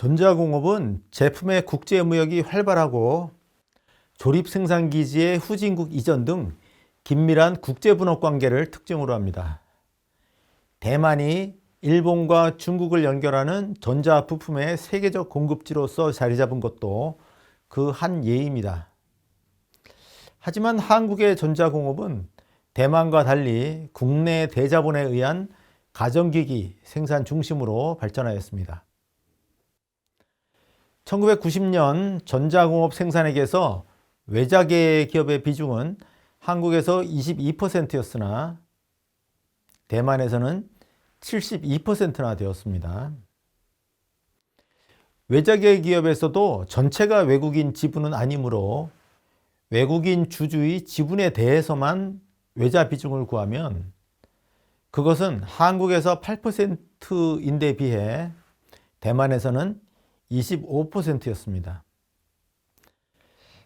전자공업은 제품의 국제무역이 활발하고 조립생산기지의 후진국 이전 등 긴밀한 국제분업 관계를 특징으로 합니다. 대만이 일본과 중국을 연결하는 전자부품의 세계적 공급지로서 자리 잡은 것도 그 한 예입니다. 하지만 한국의 전자공업은 대만과 달리 국내 대자본에 의한 가정기기 생산 중심으로 발전하였습니다. 1990년 전자공업 생산액에서 외자계 기업의 비중은 한국에서 22%였으나 대만에서는 72%나 되었습니다. 외자계 기업에서도 전체가 외국인 지분은 아니므로 외국인 주주의 지분에 대해서만 외자 비중을 구하면 그것은 한국에서 8%인데 비해 대만에서는 25%였습니다.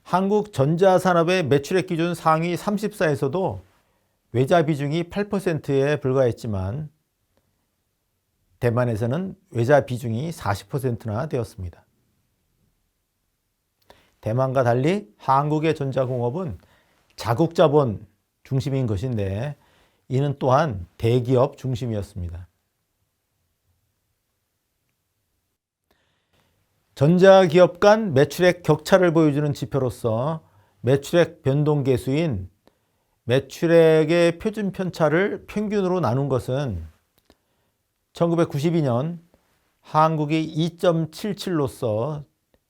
한국 전자산업의 매출액 기준 상위 30사에서도 외자 비중이 8%에 불과했지만 대만에서는 외자 비중이 40%나 되었습니다. 대만과 달리 한국의 전자공업은 자국자본 중심인 것인데 이는 또한 대기업 중심이었습니다. 전자기업 간 매출액 격차를 보여주는 지표로서 매출액 변동계수인 매출액의 표준 편차를 평균으로 나눈 것은 1992년 한국이 2.77로서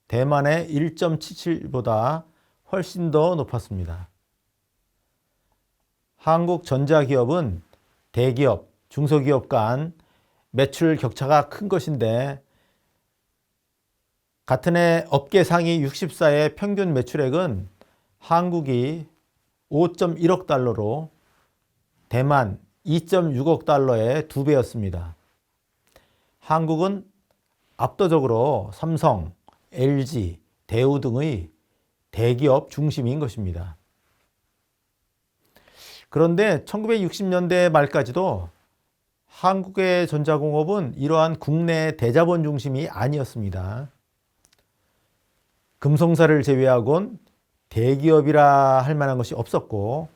대만의 1.77보다 훨씬 더 높았습니다. 한국 전자기업은 대기업, 중소기업 간 매출 격차가 큰 것인데 같은 해 업계 상위 64의 평균 매출액은 한국이 5.1억 달러로 대만 2.6억 달러의 2배였습니다. 한국은 압도적으로 삼성, LG, 대우 등의 대기업 중심인 것입니다. 그런데 1960년대 말까지도 한국의 전자공업은 이러한 국내 대자본 중심이 아니었습니다. 금성사를 제외하곤 대기업이라 할 만한 것이 없었고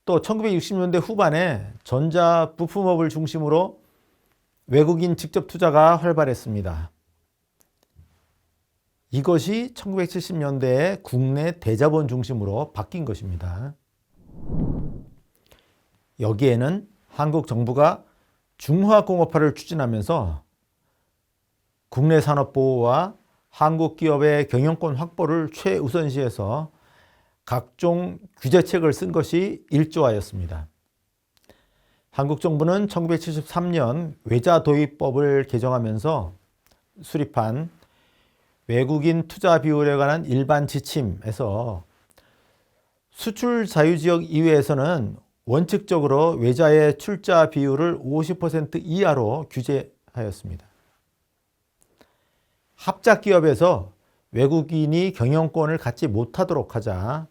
또 1960년대 후반에 전자부품업을 중심으로 외국인 직접 투자가 활발했습니다. 이것이 1970년대에 국내 대자본 중심으로 바뀐 것입니다. 여기에는 한국 정부가 중화공업화를 추진하면서 국내 산업 보호와 한국 기업의 경영권 확보를 최우선시해서 각종 규제책을 쓴 것이 일조하였습니다. 한국 정부는 1973년 외자도입법을 개정하면서 수립한 외국인 투자 비율에 관한 일반 지침에서 수출 자유지역 이외에서는 원칙적으로 외자의 출자 비율을 50% 이하로 규제하였습니다. 합작기업에서 외국인이 경영권을 갖지 못하도록 하자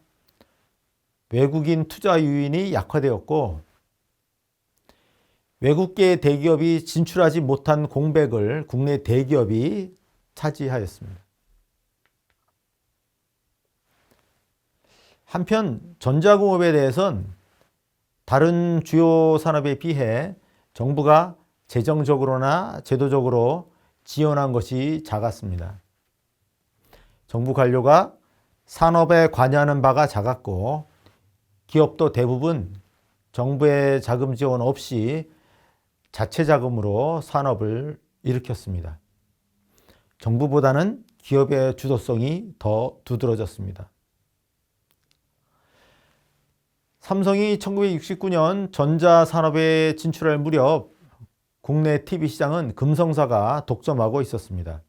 외국인 투자 유인이 약화되었고 외국계 대기업이 진출하지 못한 공백을 국내 대기업이 차지하였습니다. 한편 전자공업에 대해서는 다른 주요 산업에 비해 정부가 재정적으로나 제도적으로 지원한 것이 작았습니다. 정부 관료가 산업에 관여하는 바가 작았고 기업도 대부분 정부의 자금 지원 없이 자체 자금으로 산업을 일으켰습니다. 정부보다는 기업의 주도성이 더 두드러졌습니다. 삼성이 1969년 전자산업에 진출할 무렵 국내 TV 시장은 금성사가 독점하고 있었습니다.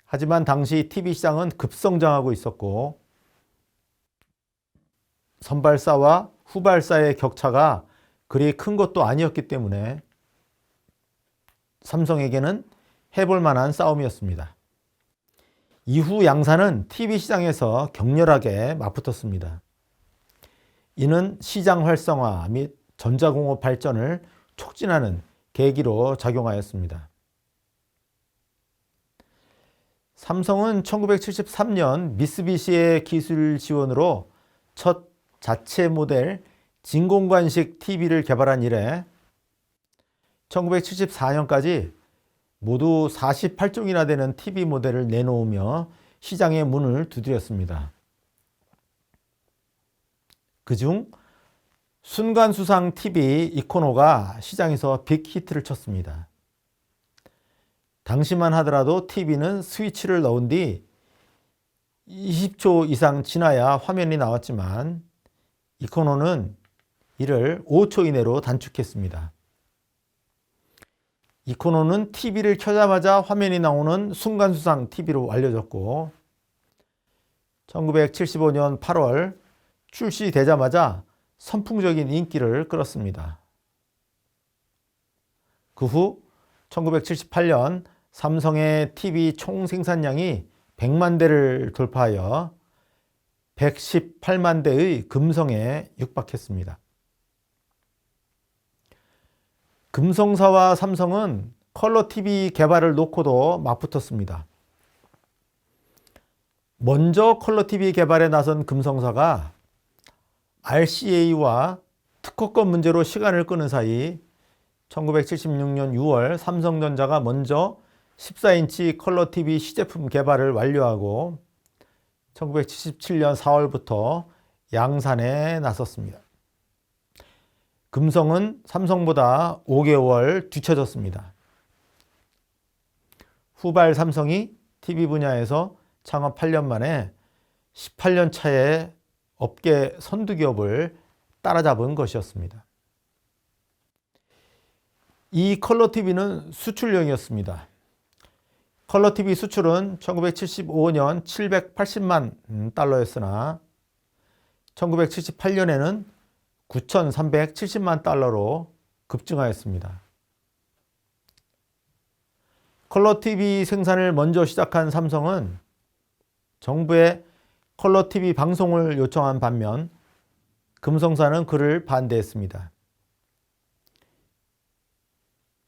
하지만 당시 TV 시장은 급성장하고 있었고 선발사와 후발사의 격차가 그리 큰 것도 아니었기 때문에 삼성에게는 해볼 만한 싸움이었습니다. 이후 양사는 TV 시장에서 격렬하게 맞붙었습니다. 이는 시장 활성화 및 전자공업 발전을 촉진하는 계기로 작용하였습니다. 삼성은 1973년 미쓰비시의 기술 지원으로 첫 자체 모델 진공관식 TV를 개발한 이래 1974년까지 모두 48종이나 되는 TV 모델을 내놓으며 시장의 문을 두드렸습니다. 그중 순간수상 TV 이코노가 시장에서 빅히트를 쳤습니다. 당시만 하더라도 TV는 스위치를 넣은 뒤 20초 이상 지나야 화면이 나왔지만 이코노는 이를 5초 이내로 단축했습니다. 이코노는 TV를 켜자마자 화면이 나오는 순간수상 TV로 알려졌고 1975년 8월 출시되자마자 선풍적인 인기를 끌었습니다. 그 후 1978년 삼성의 TV 총 생산량이 100만 대를 돌파하여 118만 대의 금성에 육박했습니다. 금성사와 삼성은 컬러 TV 개발을 놓고도 맞붙었습니다. 먼저 컬러 TV 개발에 나선 금성사가 RCA와 특허권 문제로 시간을 끄는 사이 1976년 6월 삼성전자가 먼저 14인치 컬러 TV 시제품 개발을 완료하고 1977년 4월부터 양산에 나섰습니다. 금성은 삼성보다 5개월 뒤처졌습니다. 후발 삼성이 TV 분야에서 창업 8년 만에 18년 차에 업계 선두기업을 따라잡은 것이었습니다. 이 컬러 TV는 수출용이었습니다. 컬러 TV 수출은 1975년 780만 달러였으나 1978년에는 9,370만 달러로 급증하였습니다. 컬러 TV 생산을 먼저 시작한 삼성은 정부에 컬러 TV 방송을 요청한 반면 금성사는 그를 반대했습니다.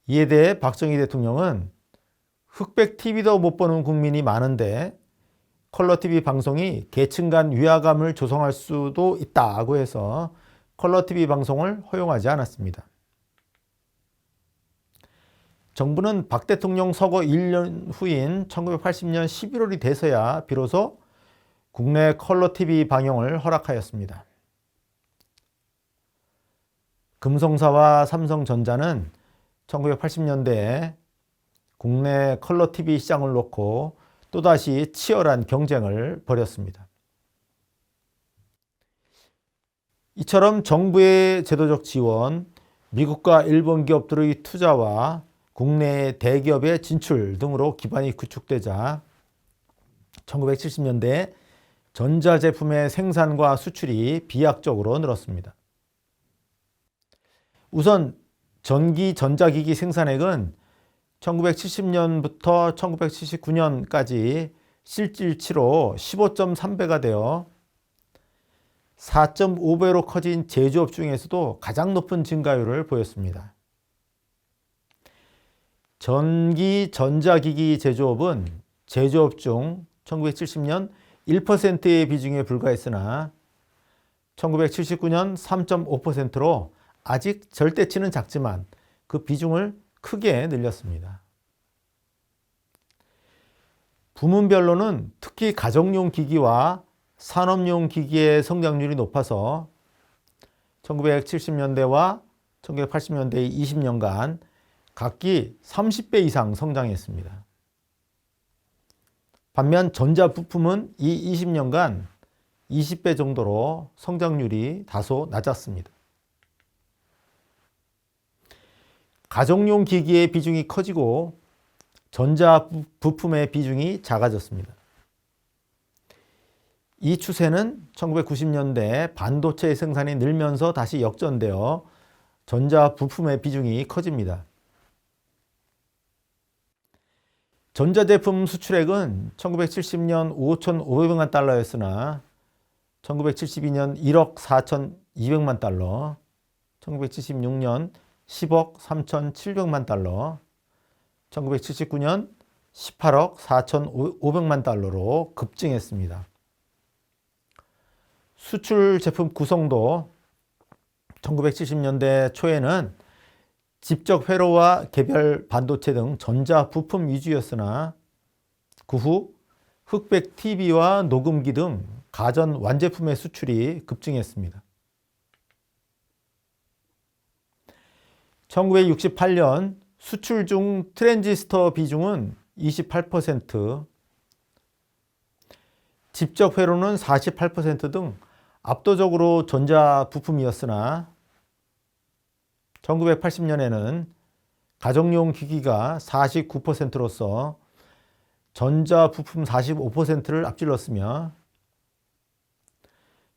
이에 대해 박정희 대통령은 흑백 TV도 못 보는 국민이 많은데 컬러 TV 방송이 계층 간 위화감을 조성할 수도 있다고 해서 컬러 TV 방송을 허용하지 않았습니다. 정부는 박 대통령 서거 1년 후인 1980년 11월이 돼서야 비로소 국내 컬러 TV 방영을 허락하였습니다. 금성사와 삼성전자는 1980년대에 국내 컬러 TV 시장을 놓고 또다시 치열한 경쟁을 벌였습니다. 이처럼 정부의 제도적 지원, 미국과 일본 기업들의 투자와 국내 대기업의 진출 등으로 기반이 구축되자 1970년대에 전자제품의 생산과 수출이 비약적으로 늘었습니다. 우선 전기 전자기기 생산액은 1970년부터 1979년까지 실질치로 15.3배가 되어 4.5배로 커진 제조업 중에서도 가장 높은 증가율을 보였습니다. 전기 전자기기 제조업은 제조업 중 1970년 1%의 비중에 불과했으나 1979년 3.5%로 아직 절대치는 작지만 그 비중을 크게 늘렸습니다. 부문별로는 특히 가정용 기기와 산업용 기기의 성장률이 높아서 1970년대와 1980년대의 20년간 각기 30배 이상 성장했습니다. 반면 전자부품은 이 20년간 20배 정도로 성장률이 다소 낮았습니다. 가정용 기기의 비중이 커지고 전자부품의 비중이 작아졌습니다. 이 추세는 1990년대 반도체 생산이 늘면서 다시 역전되어 전자부품의 비중이 커집니다. 전자제품 수출액은 1970년 5,500만 달러였으나 1972년 1억 4,200만 달러, 1976년 10억 3,700만 달러, 1979년 18억 4,500만 달러로 급증했습니다. 수출 제품 구성도 1970년대 초에는 집적 회로와 개별 반도체 등 전자 부품 위주였으나 그 후 흑백 TV와 녹음기 등 가전 완제품의 수출이 급증했습니다. 1968년 수출 중 트랜지스터 비중은 28%, 집적 회로는 48% 등 압도적으로 전자 부품이었으나 1980년에는 가정용 기기가 49%로서 전자 부품 45%를 앞질렀으며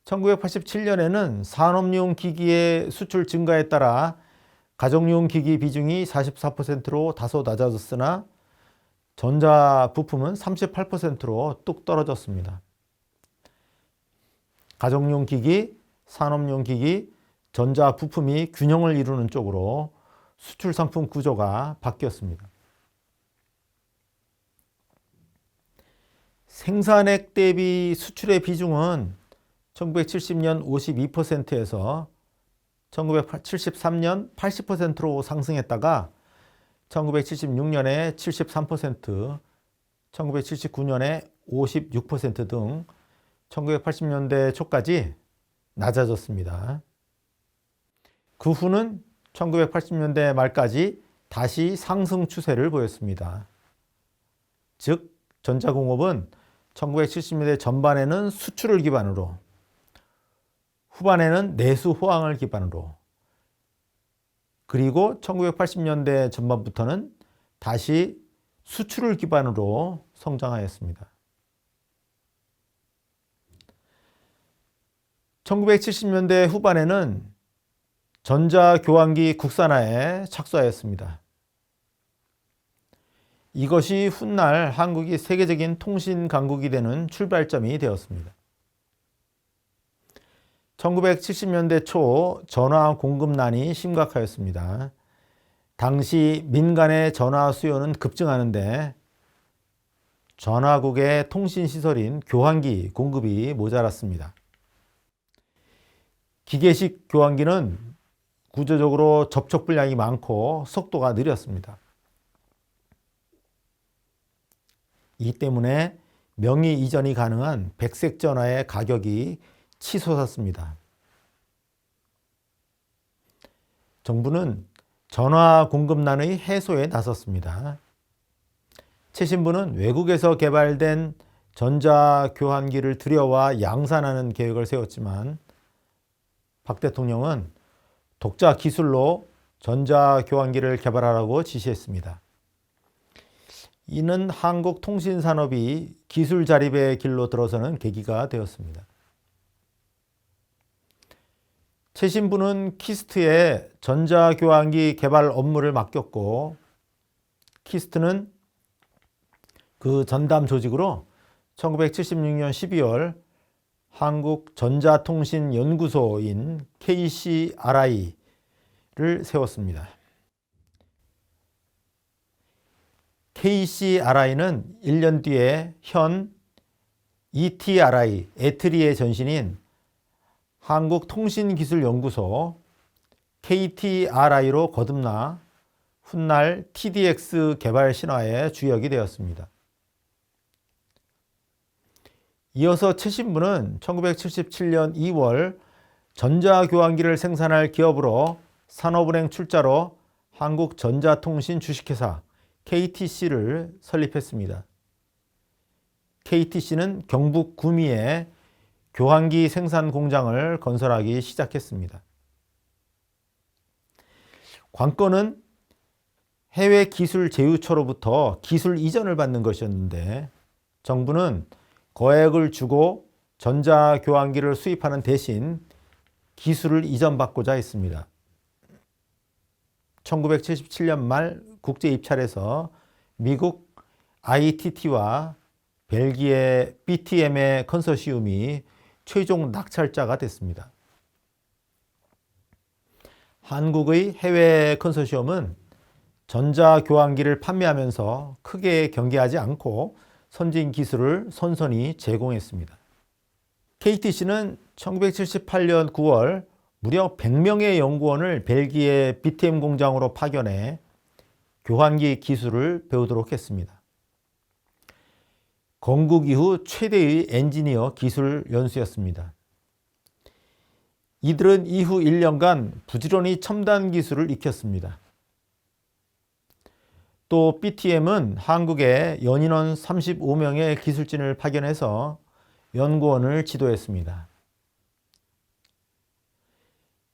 1987년에는 산업용 기기의 수출 증가에 따라 가정용 기기 비중이 44%로 다소 낮아졌으나 전자 부품은 38%로 뚝 떨어졌습니다. 가정용 기기, 산업용 기기, 전자 부품이 균형을 이루는 쪽으로 수출 상품 구조가 바뀌었습니다. 생산액 대비 수출의 비중은 1970년 52%에서 1973년 80%로 상승했다가 1976년에 73%, 1979년에 56% 등 1980년대 초까지 낮아졌습니다. 그 후는 1980년대 말까지 다시 상승 추세를 보였습니다. 즉, 전자공업은 1970년대 전반에는 수출을 기반으로, 후반에는 내수 호황을 기반으로, 그리고 1980년대 전반부터는 다시 수출을 기반으로 성장하였습니다. 1970년대 후반에는 전자교환기 국산화에 착수하였습니다. 이것이 훗날 한국이 세계적인 통신 강국이 되는 출발점이 되었습니다. 1970년대 초 전화 공급난이 심각하였습니다. 당시 민간의 전화 수요는 급증하는데 전화국의 통신시설인 교환기 공급이 모자랐습니다. 기계식 교환기는 구조적으로 접촉 분량이 많고 속도가 느렸습니다. 이 때문에 명의 이전이 가능한 백색 전화의 가격이 치솟았습니다. 정부는 전화 공급난의 해소에 나섰습니다. 최신부는 외국에서 개발된 전자교환기를 들여와 양산하는 계획을 세웠지만 박 대통령은 독자 기술로 전자교환기를 개발하라고 지시했습니다. 이는 한국 통신산업이 기술 자립의 길로 들어서는 계기가 되었습니다. 최신부는 키스트에 전자교환기 개발 업무를 맡겼고 키스트는 그 전담 조직으로 1976년 12월 한국전자통신연구소인 KCRI를 세웠습니다. KCRI는 1년 뒤에 현 ETRI, 에트리의 전신인 한국통신기술연구소 KTRI로 거듭나 훗날 TDX 개발 신화의 주역이 되었습니다. 이어서 최신부는 1977년 2월 전자교환기를 생산할 기업으로 산업은행 출자로 한국전자통신 주식회사 KTC를 설립했습니다. KTC는 경북 구미에 교환기 생산 공장을 건설하기 시작했습니다. 관건은 해외 기술 제휴처로부터 기술 이전을 받는 것이었는데 정부는 거액을 주고 전자교환기를 수입하는 대신 기술을 이전받고자 했습니다. 1977년 말 국제 입찰에서 미국 ITT와 벨기에 BTM의 컨소시움이 최종 낙찰자가 됐습니다. 한국의 해외 컨소시엄은 전자교환기를 판매하면서 크게 경계하지 않고 선진 기술을 선선히 제공했습니다. KTC는 1978년 9월 무려 100명의 연구원을 벨기에 BTM 공장으로 파견해 교환기 기술을 배우도록 했습니다. 건국 이후 최대의 엔지니어 기술 연수였습니다. 이들은 이후 1년간 부지런히 첨단 기술을 익혔습니다. 또 BTM은 한국에 연인원 35명의 기술진을 파견해서 연구원을 지도했습니다.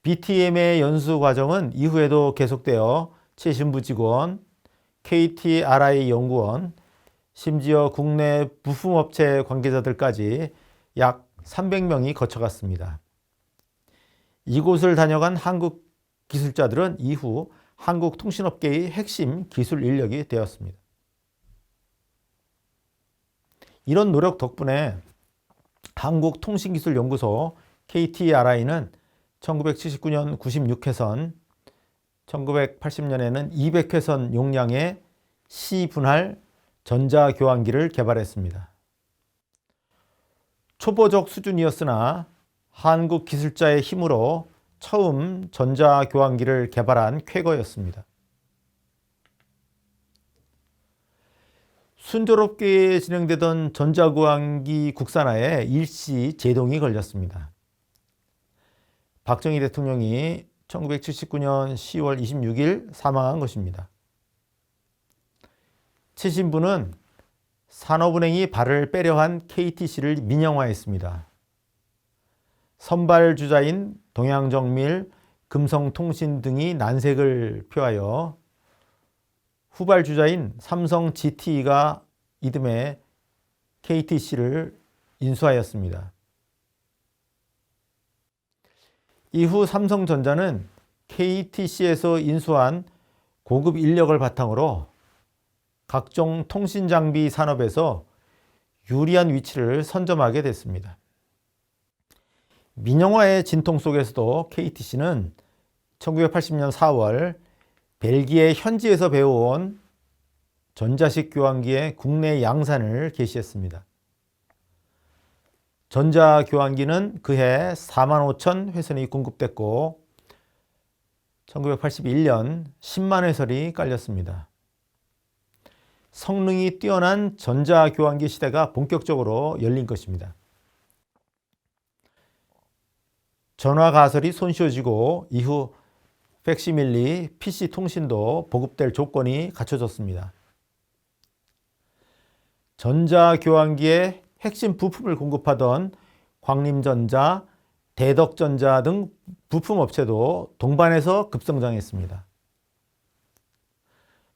BTM의 연수 과정은 이후에도 계속되어 최신부 직원, KTRI 연구원, 심지어 국내 부품업체 관계자들까지 약 300명이 거쳐갔습니다. 이곳을 다녀간 한국 기술자들은 이후 한국 통신업계의 핵심 기술 인력이 되었습니다. 이런 노력 덕분에 한국통신기술연구소 KTRI는 1979년 96회선, 1980년에는 200회선 용량의 C분할 전자교환기를 개발했습니다. 초보적 수준이었으나 한국 기술자의 힘으로 처음 전자교환기를 개발한 쾌거였습니다. 순조롭게 진행되던 전자교환기 국산화에 일시 제동이 걸렸습니다. 박정희 대통령이 1979년 10월 26일 사망한 것입니다. 최신부는 산업은행이 발을 빼려한 KTC를 민영화했습니다. 선발주자인 동양정밀, 금성통신 등이 난색을 표하여 후발주자인 삼성 GT가 이듬해 KTC를 인수하였습니다. 이후 삼성전자는 KTC에서 인수한 고급 인력을 바탕으로 각종 통신장비 산업에서 유리한 위치를 선점하게 됐습니다. 민영화의 진통 속에서도 KTC는 1980년 4월 벨기에 현지에서 배워온 전자식 교환기의 국내 양산을 개시했습니다. 전자교환기는 그해 45,000 회선이 공급됐고 1981년 10만 회선이 깔렸습니다. 성능이 뛰어난 전자교환기 시대가 본격적으로 열린 것입니다. 전화 가설이 손쉬워지고 이후 팩시밀리, PC 통신도 보급될 조건이 갖춰졌습니다. 전자교환기의 핵심 부품을 공급하던 광림전자, 대덕전자 등 부품업체도 동반해서 급성장했습니다.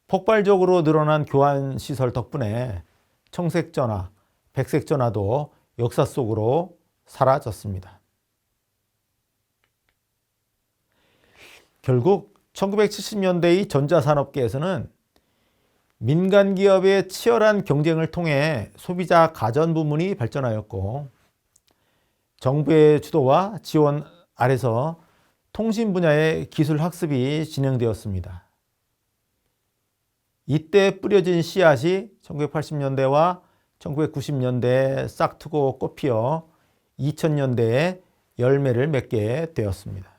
폭발적으로 늘어난 교환시설 덕분에 청색전화, 백색전화도 역사 속으로 사라졌습니다. 결국 1970년대의 전자산업계에서는 민간 기업의 치열한 경쟁을 통해 소비자 가전 부문이 발전하였고 정부의 주도와 지원 아래서 통신 분야의 기술 학습이 진행되었습니다. 이때 뿌려진 씨앗이 1980년대와 1990년대에 싹트고 꽃피어 2000년대에 열매를 맺게 되었습니다.